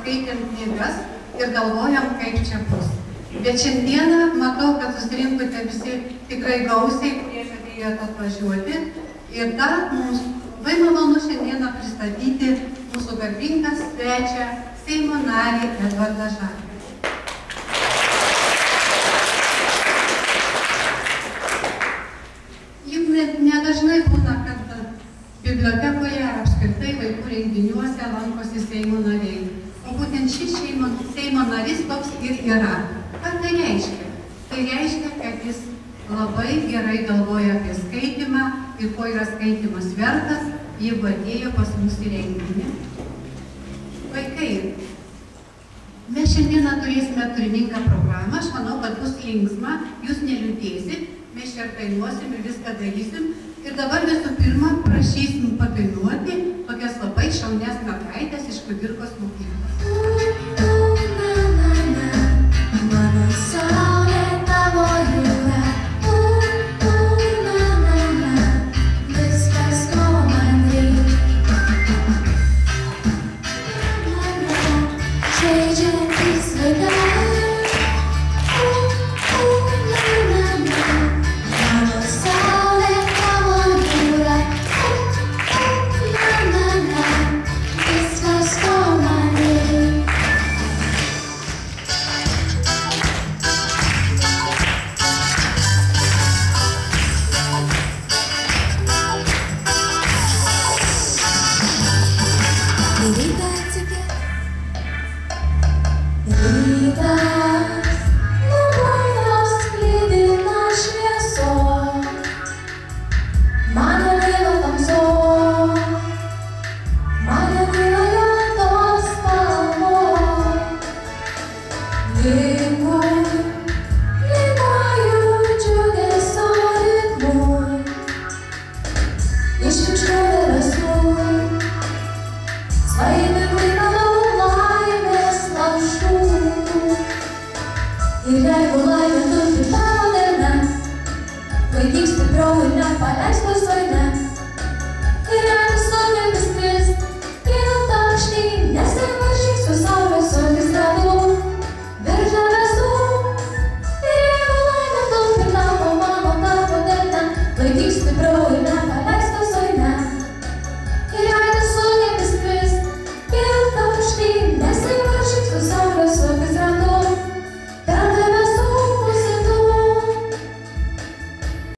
skaitėm knygas ir galvojam, kaip čia bus. Bet šiandieną matau, kad susirinkote visi tikrai gausiai, kurie atėjote atvažiuoti. Ir dar mums labai malonu šiandieną pristatyti mūsų garbingą svečią, Seimo narį Edvardą Žaką. Juk nedažnai būna, kad bibliotekoje ar apskritai vaikų renginiuose lankosi Seimo nariai. O būtent šis Seimo narys toks ir yra. Ką tai reiškia? Tai reiškia, kad jis labai gerai galvoja apie skaitimą ir ko yra skaitimas vertas, jeigu atėjo pas mus į renginį. Vaikai, mes šiandieną turėsime turiningą programą, aš manau, kad bus linksma, jūs neliūdėsit, mes čia dainuosim ir viską darysim. Ir dabar visų pirma prašysim padainuoti tokias labai šaunias mergaitės iš Kudirkos